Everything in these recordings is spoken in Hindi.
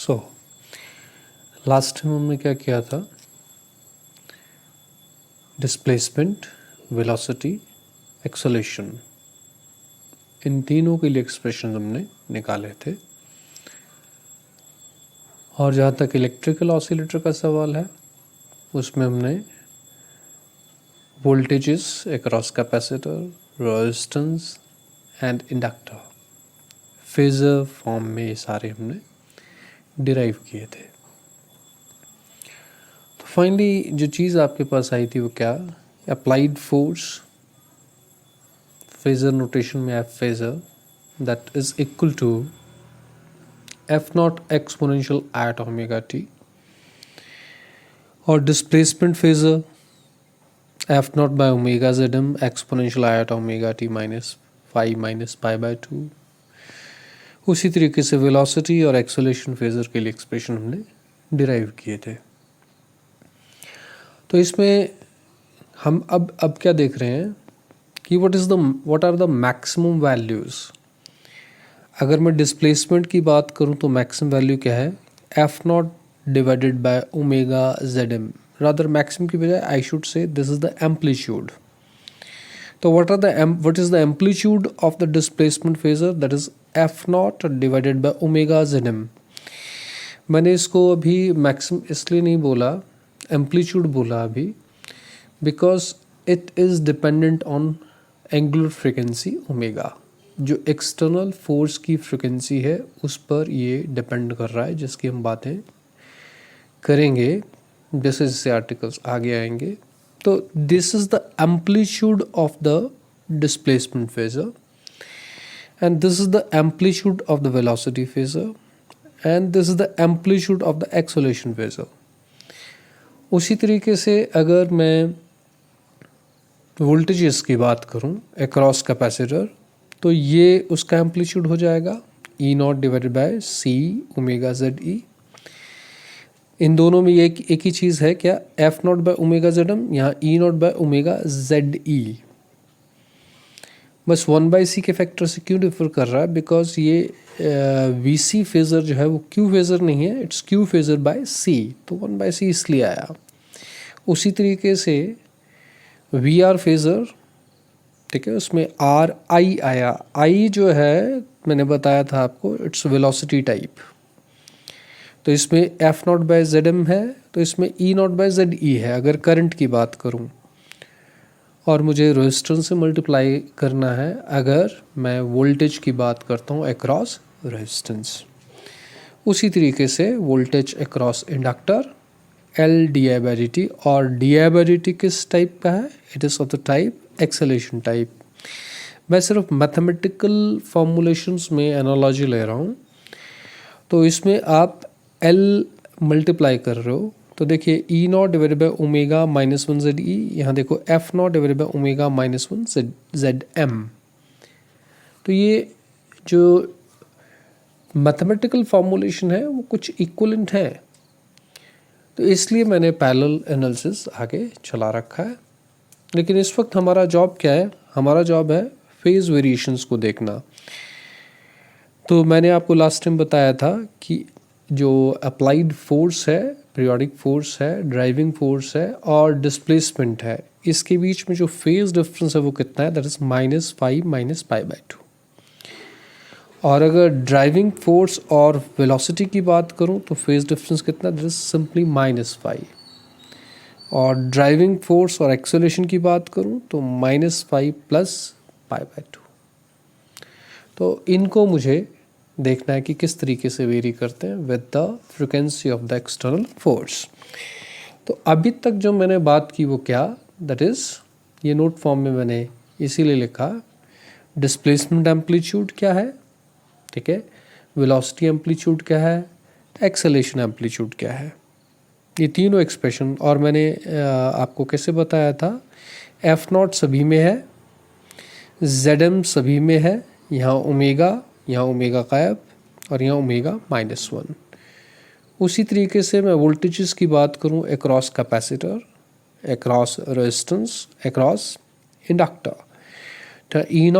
सो लास्ट टाइम हमने क्या किया था, डिस्प्लेसमेंट, वेलोसिटी, एक्सेलरेशन, इन तीनों के लिए एक्सप्रेशन हमने निकाले थे। और जहाँ तक इलेक्ट्रिकल ऑसिलेटर का सवाल है उसमें हमने voltages across capacitor, resistance and inductor phasor form में ये सारे हमने डिराइव किए थे। तो फाइनली जो चीज़ आपके पास आई थी वो क्या, अप्लाइड फोर्स, फेजर नोटेशन में F phasor, that is equal to F naught exponential at omega T, और displacement phasor F naught by omega Z M exponential at omega T minus five minus pi by two. उसी तरीके से वेलोसिटी और एक्सेलरेशन फेजर के लिए एक्सप्रेशन हमने डिराइव किए थे। तो इसमें हम अब क्या देख रहे हैं कि what are the maximum values. अगर मैं डिस्प्लेसमेंट की बात करूं तो मैक्सिमम वैल्यू क्या है, F naught divided by omega Z M. Rather maximum की बजाय I should say this is the amplitude. तो what is the amplitude of the displacement phasor, that is F naught divided by omega Z M. मैंने इसको अभी मैक्सिमम इसलिए नहीं बोला, एम्पलीट्यूड बोला अभी, because it is dependent on angular frequency omega. जो एक्सटर्नल फोर्स की फ्रिक्वेंसी है उस पर ये डिपेंड कर रहा है, जिसकी हम बातें करेंगे जैसे जैसे आर्टिकल्स आगे आएंगे। तो this is the amplitude of the displacement phasor and this is the amplitude of the velocity phasor and this is the amplitude of the acceleration phasor. उसी तरीके से अगर मैं वोल्टेजेस की बात करूं अक्रॉस कैपेसिटर, तो ये उसका एम्पलीट्यूड हो जाएगा E naught divided by C omega Z E. इन दोनों में एक ही चीज़ है क्या, F naught by omega Z M, यहाँ E naught by omega Z E. बस 1/c के फैक्टर से क्यों डिफर कर रहा है, बिकॉज ये वी सी फेजर जो है वो क्यू फेजर नहीं है, इट्स क्यू फेजर बाय सी, तो 1/c इसलिए आया। उसी तरीके से वी आर फेजर, ठीक है, उसमें आर आई आया। आई जो है मैंने बताया था आपको, इट्स वेलोसिटी टाइप। तो इसमें F naught by Z M है, तो इसमें E naught by Z E है अगर करंट की बात करूं, और मुझे रेजिस्टेंस से मल्टीप्लाई करना है अगर मैं वोल्टेज की बात करता हूं अक्रॉस रेजिस्टेंस। उसी तरीके से voltage across inductor L d i by d t, और d i by d t किस टाइप का है, it is of the type acceleration type. मैं सिर्फ मैथमेटिकल फॉर्मूलेशंस में एनालॉजी ले रहा हूँ। तो इसमें आप एल मल्टीप्लाई कर रहे हो, तो देखिए E naught divided by omega minus one Z E, यहाँ देखो F naught divided by omega minus one Z M. तो ये जो मैथमेटिकल फॉर्मूलेशन है वो कुछ इक्वलेंट है, तो इसलिए मैंने पैरेलल एनालिसिस आगे चला रखा है। लेकिन इस वक्त हमारा जॉब क्या है, हमारा जॉब है फेज वेरिएशंस को देखना। तो मैंने आपको लास्ट टाइम बताया था कि जो अप्लाइड फोर्स है, पीरियोडिक फोर्स है, ड्राइविंग फोर्स है और डिस्प्लेसमेंट है, इसके बीच में जो फेज डिफरेंस है वो कितना है, that is -5 minus pi bye 2। और अगर ड्राइविंग फोर्स और वेलोसिटी की बात करूं तो फेज डिफरेंस कितना, दैट इज सिंपली -5। और ड्राइविंग फोर्स और एक्सेलरेशन की बात करूं तो -5 प्लस पाई बाय 2। तो इनको मुझे देखना है कि किस तरीके से वेरी करते हैं with the frequency of the external force. तो अभी तक जो मैंने बात की वो क्या, दैट इज ये नोट फॉर्म में मैंने इसीलिए लिखा, डिस्प्लेसमेंट एम्पलीट्यूड क्या है, ठीक है, वेलोसिटी एम्पलीट्यूड क्या है, एक्सेलरेशन एम्पलीट्यूड क्या है, ये तीनों एक्सप्रेशन। और मैंने आपको कैसे बताया था, एफ नॉट सभी में है, जेड एम सभी में है, यहाँ ओमेगा गायब और यहाँ ओमेगा -1। उसी तरीके से मैं वोल्टेजेस की बात करूँ across capacitor, across resistance, across inductor, तो ई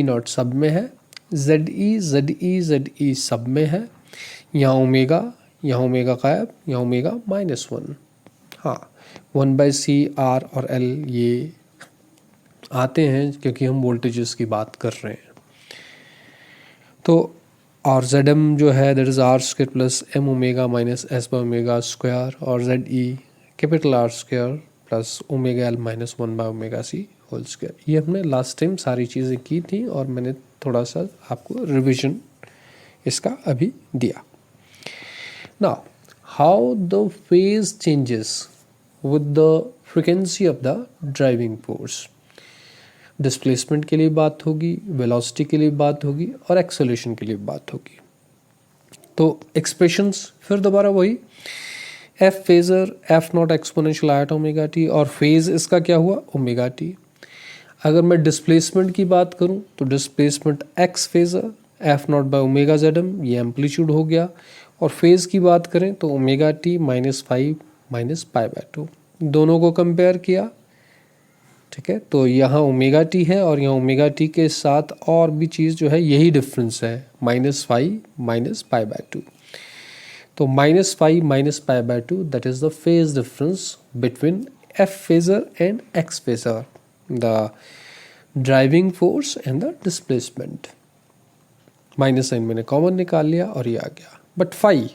नॉट सब में है, जेड ई सब में है, यहाँ ओमेगा गायब, यहाँ ओमेगा -1। हाँ, 1/C/R और L ये आते हैं क्योंकि हम वोल्टेजेस की बात कर रहे हैं। तो और ZM जो है that is R² plus M omega minus S/ओमेगा², और ZE capital R² plus omega L minus 1/ओमेगा C²। ये हमने लास्ट टाइम सारी चीज़ें की थी और मैंने थोड़ा सा आपको रिविजन इसका अभी दिया। Now how the phase changes with the frequency of the driving force. Displacement के लिए बात होगी, वेलोसिटी के लिए बात होगी और एक्सेलरेशन के लिए बात होगी। तो एक्सप्रेशंस फिर दोबारा वही, F phasor F0 exponential iota omega T, और फेज इसका क्या हुआ ओमेगा टी। अगर मैं डिस्प्लेसमेंट की बात करूं तो डिस्प्लेसमेंट एक्स फेजर F0/ओमेगा ZM, ये एम्पलीट्यूड हो गया। और फेज की बात करें तो ओमेगा टी -5 -π/2, दोनों को कंपेयर किया। ठीक है, तो यहाँ ओमेगा टी है और यहाँ ओमेगा टी के साथ और भी चीज़ जो है यही डिफरेंस है, -5 -π/2। तो -5 -π/2 that is the phase difference between F phasor and X phasor, the driving force and the displacement. Minus sign मैंने कॉमन निकाल लिया और ये आ गया। बट फाई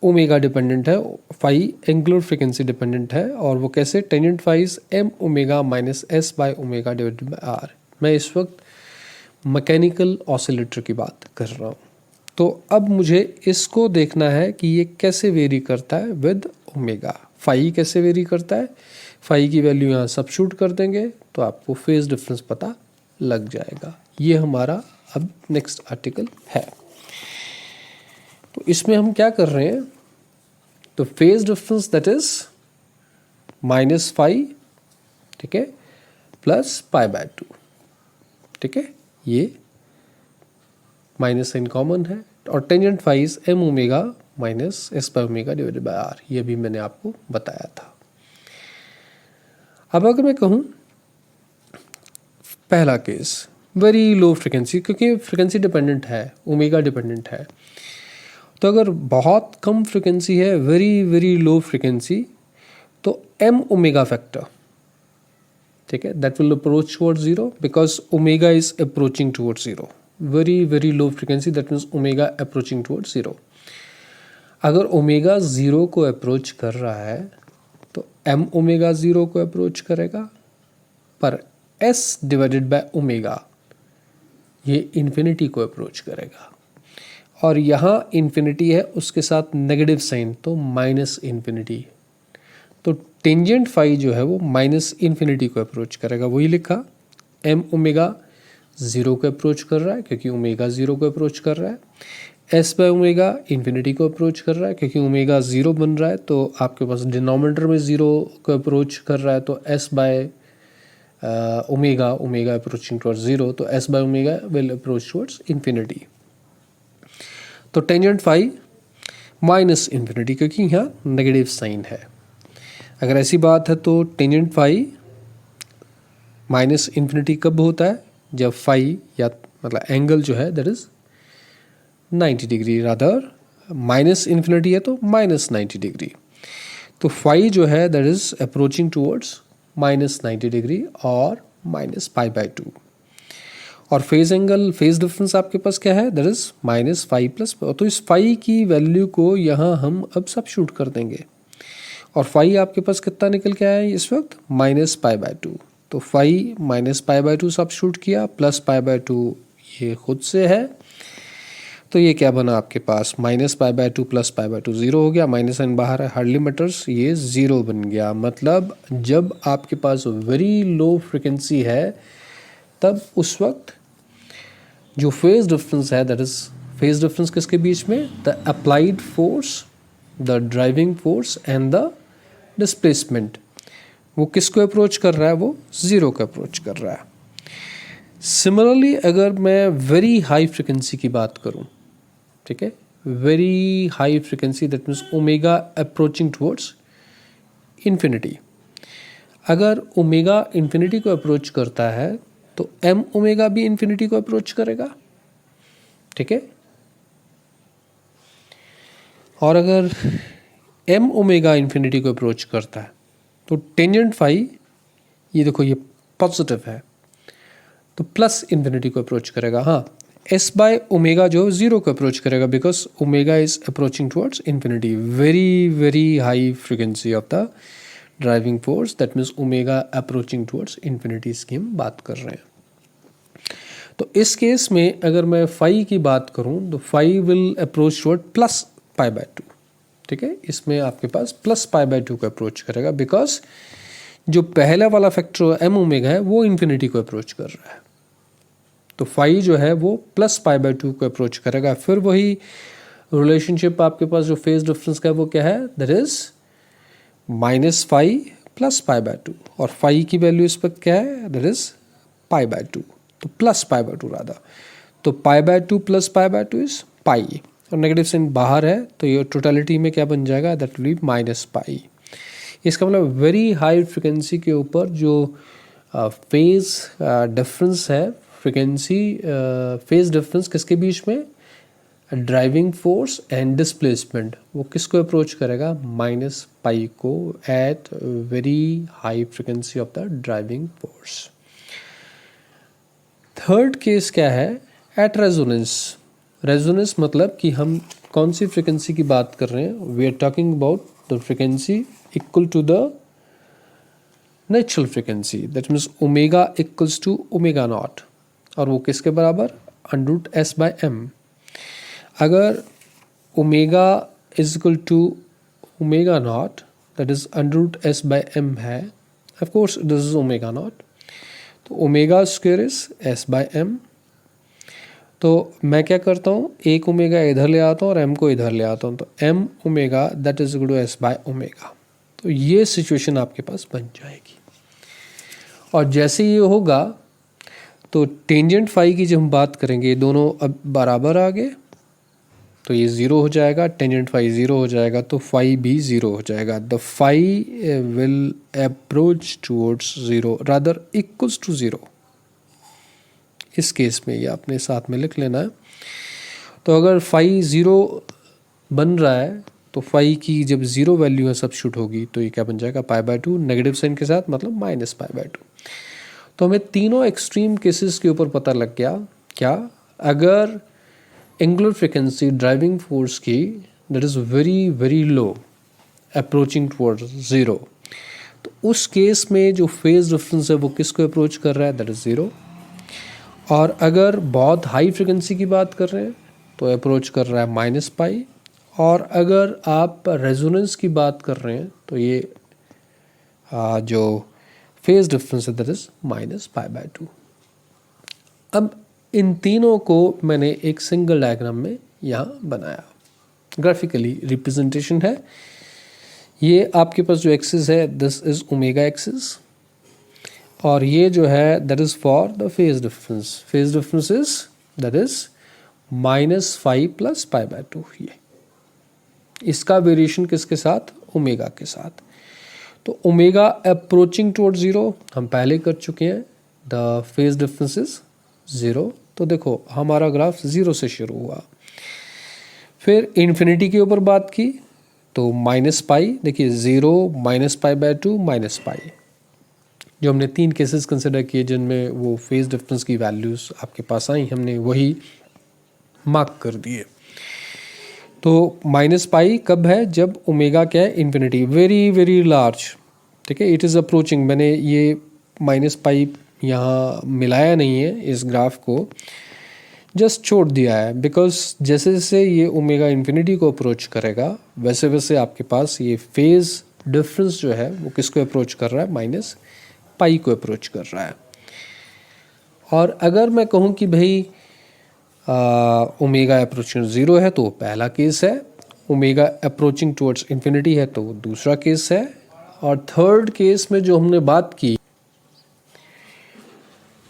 ओमेगा डिपेंडेंट है, फाई एंगुलर फ्रीक्वेंसी डिपेंडेंट है, और वो कैसे, tangent phi is M omega minus S/ओमेगा डिवाइडेड बाय R। मैं इस वक्त मैकेनिकल ऑसिलेटर की बात कर रहा हूँ। तो अब मुझे इसको देखना है कि ये कैसे वेरी करता है विद ओमेगा। फाई कैसे वेरी करता है, फाई की वैल्यू यहाँ सबस्टिट्यूट कर देंगे तो आपको फेज डिफरेंस पता लग जाएगा। ये हमारा अब नेक्स्ट आर्टिकल है। तो इसमें हम क्या कर रहे हैं, तो फेज डिफरेंस दैट इज -5, ठीक है, प्लस π/2, ठीक है, ये माइनस साइन कॉमन है, और tangent phi is M omega minus S/ओमेगा डिवाइडेड बाय R, ये भी मैंने आपको बताया था। अब अगर मैं कहूँ पहला केस वेरी लो फ्रिक्वेंसी, क्योंकि फ्रिक्वेंसी डिपेंडेंट है, ओमेगा डिपेंडेंट है, तो अगर बहुत कम फ्रिक्वेंसी है, वेरी वेरी लो फ्रिक्वेंसी, तो M ओमेगा फैक्टर, ठीक है, that will approach towards 0 because omega is approaching towards 0। Very very low frequency that means omega approaching towards 0। अगर ओमेगा 0 को अप्रोच कर रहा है तो M ओमेगा 0 को अप्रोच करेगा, पर S डिवाइडेड बाय ओमेगा ये इन्फिनिटी को अप्रोच करेगा, और यहाँ इन्फिनिटी है उसके साथ नेगेटिव साइन, तो माइनस इन्फिनिटी। तो टेंजेंट फाई जो है वो माइनस इन्फिनिटी को अप्रोच करेगा, वही लिखा, M ओमेगा 0 को अप्रोच कर रहा है क्योंकि ओमेगा 0 को अप्रोच कर रहा है, S/ओमेगा इन्फिनिटी को अप्रोच कर रहा है क्योंकि ओमेगा 0 बन रहा है, तो आपके पास डिनोमिनेटर में 0 को अप्रोच कर रहा है, तो S/ओमेगा, ओमेगा अप्रोचिंग टुवर्ड्स 0, तो S/ओमेगा विल अप्रोच टुवर्ड्स इन्फिनिटी। तो टेंजेंट फाई माइनस इन्फिनिटी, क्योंकि यहाँ नेगेटिव साइन है। अगर ऐसी बात है तो टेंजेंट फाई माइनस इन्फिनिटी कब होता है, जब फाई या मतलब एंगल जो है that is 90 degree, rather minus infinity है तो -90 डिग्री। तो फाई जो है that is approaching towards -90 degree और -π/2। और फेज एंगल, फेज डिफरेंस आपके पास क्या है, दैट इज -5 प्लस, तो इस फाई की वैल्यू को यहाँ हम अब सबस्टिट्यूट कर देंगे, और फाई आपके पास कितना निकल के आया है इस वक्त, -π/2। तो फाई -π/2 सबस्टिट्यूट किया, प्लस π/2 ये खुद से है, तो ये क्या बना आपके पास, -π/2 प्लस π/2 0 हो गया, माइनस साइन बाहर है, हार्डली मैटर्स, ये 0 बन गया। मतलब जब आपके पास वेरी लो फ्रिक्वेंसी है तब उस वक्त जो फेज डिफरेंस है, दैट इज फेज डिफरेंस किसके बीच में, the applied force, the driving force and the displacement, वो किसको अप्रोच कर रहा है, वो 0 को अप्रोच कर रहा है। सिमिलरली अगर मैं वेरी हाई फ्रिक्वेंसी की बात करूं, ठीक है, very high frequency that means omega approaching towards infinity, अगर ओमेगा इन्फिनिटी को अप्रोच करता है तो M ओमेगा भी इन्फिनिटी को अप्रोच करेगा, ठीक है। और अगर एम ओमेगा इन्फिनिटी को अप्रोच करता है तो टेंजेंट फाई, ये देखो ये पॉजिटिव है, तो प्लस इन्फिनिटी को अप्रोच करेगा। हाँ, एस बाय ओमेगा जो जीरो को अप्रोच करेगा because omega is approaching towards infinity, very very high frequency of the driving force, that means omega approaching towards infinity की हम बात कर रहे हैं। तो इस केस में अगर मैं फाई की बात करूं तो phi will approach toward plus pi by two. ठीक है, इसमें आपके पास प्लस पाई बाय टू को अप्रोच करेगा बिकॉज जो पहला वाला फैक्टर एम ओमेगा है वो इन्फिनिटी को अप्रोच कर रहा है। तो फाई जो है वो प्लस पाई बाय टू को अप्रोच करेगा। फिर वही रिलेशनशिप आपके पास जो फेज डिफरेंस का है वो क्या है, that is minus phi plus pi by two, और फाई की वैल्यू इस वक्त क्या है, that is pi by two, तो plus pi by two Radha. तो pi by two plus pi by two is pi, और नेगेटिव साइन बाहर है तो ये टोटलिटी में क्या बन जाएगा, that will be minus pi. इसका मतलब वेरी हाई फ्रिक्वेंसी के ऊपर जो फेज डिफरेंस है, फ्रिक्वेंसी फेज डिफरेंस किसके बीच में, ड्राइविंग फोर्स एंड डिस्प्लेसमेंट, वो किसको अप्रोच करेगा, माइनस पाई को, at very high frequency of the driving force. Third case क्या है, एट रेजोनेंस। रेजोनेंस मतलब कि हम कौन सी फ्रिक्वेंसी की बात कर रहे हैं, we are talking about the frequency equal to the natural frequency, that means omega equals to omega naught, और वो किसके बराबर, under root S by M. अगर omega is equal to omega naught, that is under root S by M है, of course this is omega naught, तो omega square is S by M. तो मैं क्या करता हूँ, एक ओमेगा इधर ले आता हूँ और एम को इधर ले आता हूँ, तो M omega that is equal to S by omega. तो ये सिचुएशन आपके पास बन जाएगी। और जैसे ये होगा तो टेंजेंट फाई की जब हम बात करेंगे, दोनों अब बराबर आ गए तो ये ज़ीरो हो जाएगा, टेंजेंट फाई ज़ीरो हो जाएगा तो फाई भी ज़ीरो हो जाएगा। The phi will approach towards zero rather equals to zero. इस केस में ये आपने साथ में लिख लेना है। तो अगर फाई ज़ीरो बन रहा है तो फाई की जब ज़ीरो वैल्यू है सब्स्टिट्यूट होगी तो ये क्या बन जाएगा, pi by two, negative sign के साथ मतलब माइनस पाई बाय टू। तो हमें तीनों एक्सट्रीम केसेस के ऊपर पता लग गया क्या, अगर एंगुलर फ्रिक्वेंसी ड्राइविंग फोर्स की that is very very low approaching towards zero, तो उस केस में जो फेज डिफरेंस है वो किसको अप्रोच कर रहा है, दैट इज़ ज़ीरो। और अगर बहुत हाई फ्रिक्वेंसी की बात कर रहे हैं तो अप्रोच कर रहा है माइनस पाई, और अगर आप रेजोनेंस की बात कर रहे हैं तो ये जो फेज डिफरेंस है that is minus pi by to. अब इन तीनों को मैंने एक सिंगल डायग्राम में यहाँ बनाया, ग्राफिकली रिप्रेजेंटेशन है। ये आपके पास जो एक्सिस है दिस इज ओमेगा एक्सिस, और ये जो है that is for the phase difference, phase difference is that is minus five plus pi by to. ये इसका वेरिएशन किसके साथ, ओमेगा के साथ। तो ओमेगा अप्रोचिंग टुवर्ड ज़ीरो हम पहले कर चुके हैं, the phase difference is zero. तो देखो हमारा ग्राफ ज़ीरो से शुरू हुआ, फिर इन्फिनिटी के ऊपर बात की तो माइनस पाई, देखिए zero minus pi by to minus pi, जो हमने तीन केसेस कंसिडर किए जिनमें वो फेज डिफरेंस की वैल्यूज़ आपके पास आई, हमने वही मार्क कर दिए। तो माइनस पाई कब है, जब ओमेगा क्या है, इन्फिनिटी, वेरी वेरी लार्ज। ठीक है, इट इज़ अप्रोचिंग, मैंने ये माइनस पाई यहाँ मिलाया नहीं है इस ग्राफ को, जस्ट छोड़ दिया है, बिकॉज जैसे जैसे ये ओमेगा इन्फिनिटी को अप्रोच करेगा वैसे वैसे आपके पास ये फेज डिफरेंस जो है वो किसको अप्रोच कर रहा है, माइनस पाई को अप्रोच कर रहा है। और अगर मैं कहूँ कि भाई ओमेगा अप्रोचिंग ज़ीरो है तो पहला केस है, ओमेगा अप्रोचिंग टुवर्ड्स इन्फिनिटी है तो दूसरा केस है, और थर्ड केस में जो हमने बात की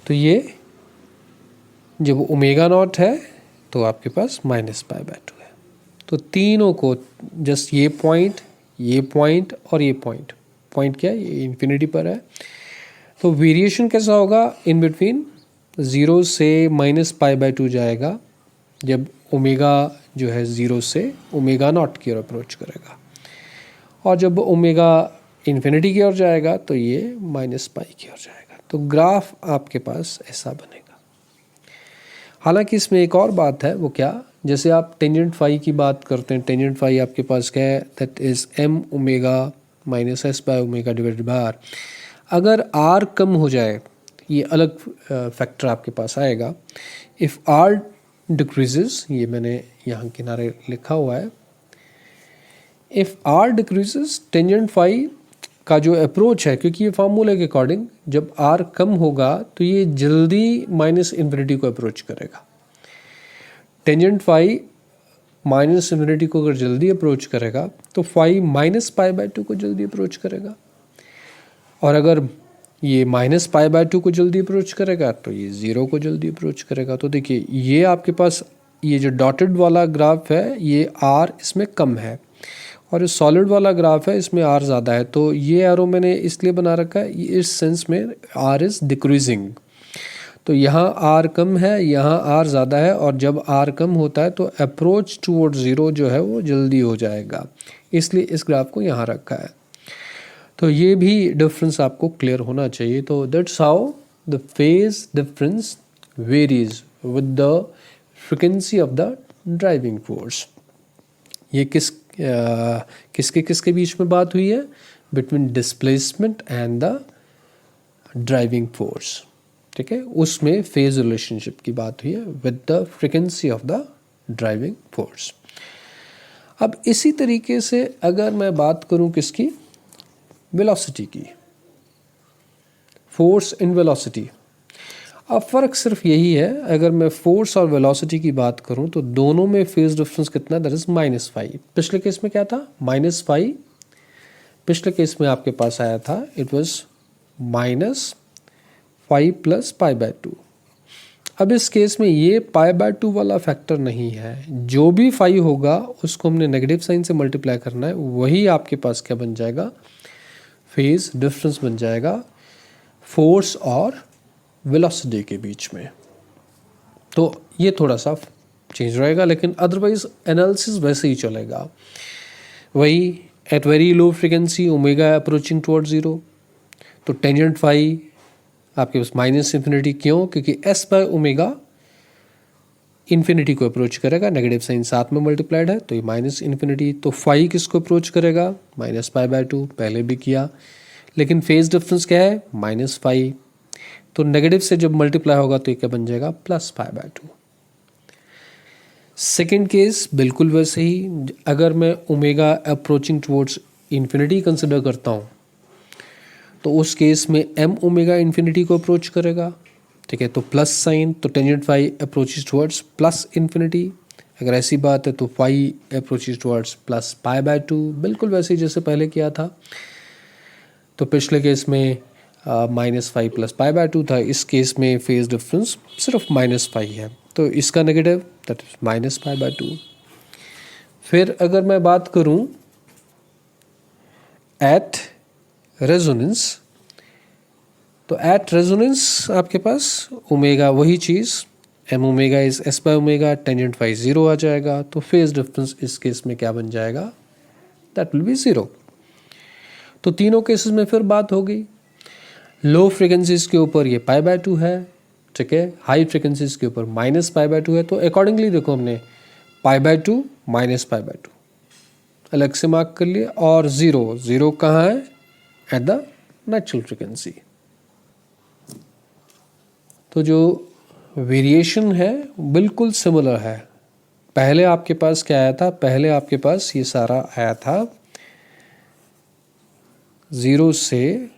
तो ये जब ओमेगा नॉट है तो आपके पास माइनस पाई बाय टू है। तो तीनों को जस्ट ये पॉइंट और ये पॉइंट क्या है, ये इन्फिनिटी पर है। तो वेरिएशन कैसा होगा, इन बिटवीन ज़ीरो से माइनस पाई बाय टू जाएगा, जब ओमेगा जो है 0 से ओमेगा नॉट की ओर अप्रोच करेगा, और जब ओमेगा इन्फिनिटी की ओर जाएगा तो ये माइनस पाई की ओर जाएगा। तो ग्राफ आपके पास ऐसा बनेगा। हालांकि इसमें एक और बात है, वो क्या, जैसे आप टेंजेंट फाई की बात करते हैं, टेंजेंट फाई आपके पास क्या है, that is M omega minus S by omega divided by R. अगर आर कम हो जाए, ये अलग फैक्टर आपके पास आएगा। इफ़ आर डिक्रीजेस, ये मैंने यहाँ किनारे लिखा हुआ है, if R decreases tangent phi का जो अप्रोच है, क्योंकि ये फार्मूले के अकॉर्डिंग जब आर कम होगा तो ये जल्दी माइनस इन्फिनिटी को अप्रोच करेगा। टेंजेंट फाई माइनस इन्फिनिटी को अगर जल्दी अप्रोच करेगा तो फाई माइनस पाई बाय 2 को जल्दी अप्रोच करेगा, और अगर ये माइनस पाई बाय 2 को जल्दी अप्रोच करेगा तो ये 0 को जल्दी अप्रोच करेगा। तो देखिए ये आपके पास ये जो डॉटेड वाला ग्राफ है, ये आर इसमें कम है, और इस सॉलिड वाला ग्राफ है इसमें आर ज़्यादा है। तो ये एरो मैंने इसलिए बना रखा है, इस सेंस में आर इज़ डिक्रीजिंग। तो यहाँ आर कम है, यहाँ आर ज़्यादा है, और जब आर कम होता है तो अप्रोच टूवर्ड 0 जो है वो जल्दी हो जाएगा, इसलिए इस ग्राफ को यहाँ रखा है। तो ये भी डिफरेंस आपको क्लियर होना चाहिए। तो that's how the phase difference varies with the frequency of the driving force. ये किसके किसके बीच में बात हुई है, between displacement and the driving force, ठीक है, उसमें फेज रिलेशनशिप की बात हुई है with the frequency of the driving force. अब इसी तरीके से अगर मैं बात करूं किसकी, वेलोसिटी की, फोर्स इन वेलोसिटी। अब फ़र्क सिर्फ यही है, अगर मैं फोर्स और वेलोसिटी की बात करूं तो दोनों में फेज डिफरेंस कितना है, दैट इज -5। पिछले केस में क्या था, -5। पिछले केस में आपके पास आया था, it was -5 plus pi bye 2। अब इस केस में ये पाई बाय 2 वाला फैक्टर नहीं है, जो भी 5 होगा उसको हमने नेगेटिव साइन से मल्टीप्लाई करना है, वही आपके पास क्या बन जाएगा, फेज डिफरेंस बन जाएगा फोर्स और वेलोसिटी के बीच में। तो ये थोड़ा सा चेंज रहेगा, लेकिन अदरवाइज एनालिसिस वैसे ही चलेगा, वही at very low frequency omega approaching toward 0, तो टेंजेंट फाई आपके पास माइनस इन्फिनिटी, क्यों, क्योंकि एस बाय ओमेगा इन्फिनिटी को अप्रोच करेगा, नेगेटिव साइन साथ में मल्टीप्लाइड है तो ये माइनस इन्फिनिटी। तो फाई किसको अप्रोच करेगा, -पाई/2, पहले भी किया, लेकिन फेज डिफरेंस क्या है, -5। तो नेगेटिव से जब मल्टीप्लाई होगा तो ये क्या बन जाएगा, +पाई/2। सेकेंड केस बिल्कुल वैसे ही, अगर मैं omega approaching towards infinity consider करता हूँ तो उस केस में एम ओमेगा इन्फिनिटी को अप्रोच करेगा, ठीक है, तो प्लस साइन, तो tangent phi approaches towards plus infinity. अगर ऐसी बात है तो फाई अप्रोचेस टुवर्ड्स +पाई/2, बिल्कुल वैसे ही जैसे पहले किया था। तो पिछले केस में -5 प्लस पाई/2 था, इस केस में फेज डिफरेंस सिर्फ -5 है, तो इसका नेगेटिव दैट इज -पाई/2। फिर अगर मैं बात करूं एट रेजोनेंस, तो एट रेजोनेंस आपके पास ओमेगा वही चीज़, M omega is S by omega, tangent phi 0 आ जाएगा, तो फेज डिफरेंस इस केस में क्या बन जाएगा, दैट विल बी 0। तो तीनों केसेस में फिर बात हो गई, लो फ्रिक्वेंसीज के ऊपर ये पाई/2 है, ठीक है, हाई फ्रिक्वेंसीज के ऊपर -पाई/2 है, तो अकॉर्डिंगली देखो हमने पाई/2 -पाई/2 अलग से मार्क कर लिया, और 0 कहाँ है, एट द नेचुरल फ्रिक्वेंसी। तो जो वेरिएशन है बिल्कुल सिमिलर है। पहले आपके पास क्या आया था, पहले आपके पास ये सारा आया था 0 से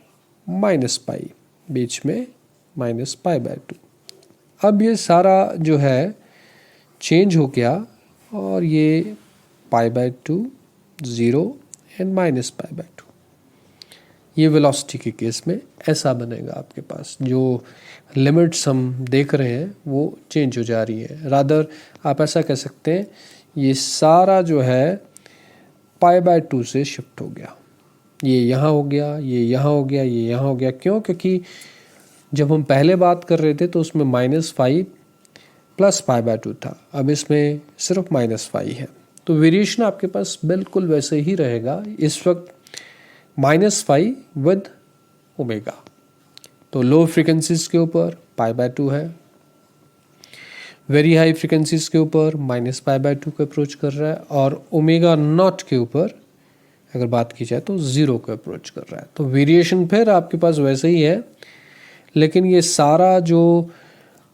-पाई, बीच में -पाई/2। अब ये सारा जो है चेंज हो गया, और ये पाई/2, 0 एंड -पाई/2। ये वेलोसिटी के केस में ऐसा बनेगा आपके पास, जो लिमिट्स हम देख रहे हैं वो चेंज हो जा रही है। रादर आप ऐसा कह सकते हैं ये सारा जो है पाई/2 से शिफ्ट हो गया, ये यहाँ हो गया, ये यहाँ हो गया, ये यहाँ हो गया। क्यों, क्योंकि जब हम पहले बात कर रहे थे तो उसमें -5 प्लस पाई बाय 2 था, अब इसमें सिर्फ माइनस पाई है। तो वेरिएशन आपके पास बिल्कुल वैसे ही रहेगा इस वक्त, माइनस पाई विद ओमेगा। तो लो फ्रीक्वेंसीज के ऊपर पाई बाय 2 है, वेरी हाई फ्रीक्वेंसीज के ऊपर माइनस पाई बाय 2 को अप्रोच कर रहा है, और ओमेगा नॉट के ऊपर अगर बात की जाए तो 0 को अप्रोच कर रहा है। तो वेरिएशन फिर आपके पास वैसे ही है, लेकिन ये सारा जो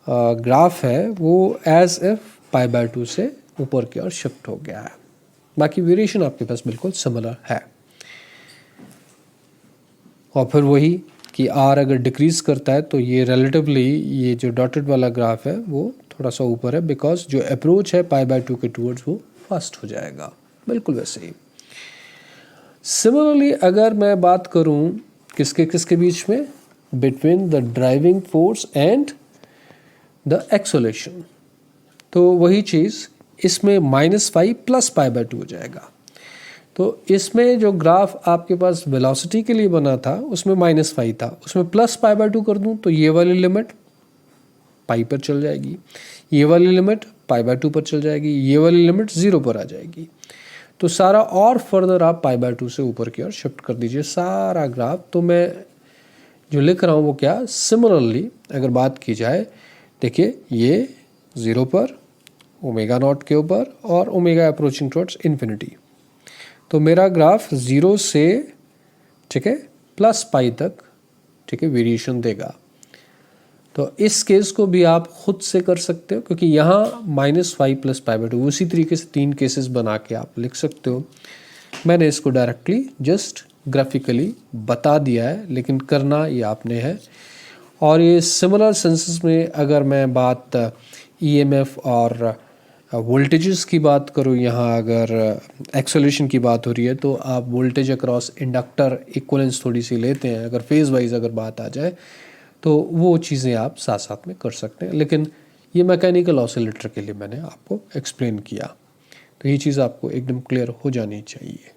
ग्राफ है वो एज इफ पाई बाय 2 से ऊपर की ओर शिफ्ट हो गया है। बाकी वेरिएशन आपके पास बिल्कुल सिमिलर है। और फिर वही कि आर अगर डिक्रीज करता है तो ये रिलेटिवली ये जो डॉटेड वाला ग्राफ है वो थोड़ा सा ऊपर है, बिकॉज जो अप्रोच है पाई बाय 2 के टूवर्ड्स वो फास्ट हो जाएगा, बिल्कुल वैसे ही। सिमिलरली अगर मैं बात करूं किसके किसके बीच में, between the driving force and the acceleration, तो वही चीज़ इसमें minus pi plus pi bye 2 हो जाएगा। तो इसमें जो ग्राफ आपके पास वेलोसिटी के लिए बना था उसमें माइनस पाई था, उसमें प्लस पाई बाय 2 कर दूं तो ये वाली लिमिट पाई पर चल जाएगी, ये वाली लिमिट पाई बाय 2 पर चल जाएगी, ये वाली लिमिट 0 पर आ जाएगी। तो सारा और फर्दर आप पाई बाय 2 से ऊपर की ओर शिफ्ट कर दीजिए सारा ग्राफ। तो मैं जो लिख रहा हूँ वो क्या, सिमिलरली अगर बात की जाए, देखिए ये 0 पर, ओमेगा नॉट के ऊपर, और ओमेगा अप्रोचिंग टुवर्ड्स इन्फिनिटी। तो मेरा ग्राफ 0 से, ठीक है, प्लस पाई तक, ठीक है, वेरिएशन देगा। तो इस केस को भी आप खुद से कर सकते हो, क्योंकि यहाँ minus pi plus pi bye 2, उसी तरीके से 3 केसेस बना के आप लिख सकते हो। मैंने इसको डायरेक्टली जस्ट ग्राफिकली बता दिया है, लेकिन करना ये आपने है। और ये सिमिलर सेंसेस में अगर मैं बात ईएमएफ और वोल्टेजेस की बात करूँ, यहाँ अगर एक्सेलरेशन की बात हो रही है तो आप वोल्टेज अक्रॉस इंडक्टर इक्वलेंस थोड़ी सी लेते हैं। अगर फेज वाइज अगर बात आ जाए तो वो चीज़ें आप साथ साथ में कर सकते हैं, लेकिन ये मैकेनिकल ऑसिलेटर के लिए मैंने आपको एक्सप्लेन किया। तो ये चीज़ आपको एकदम क्लियर हो जानी चाहिए।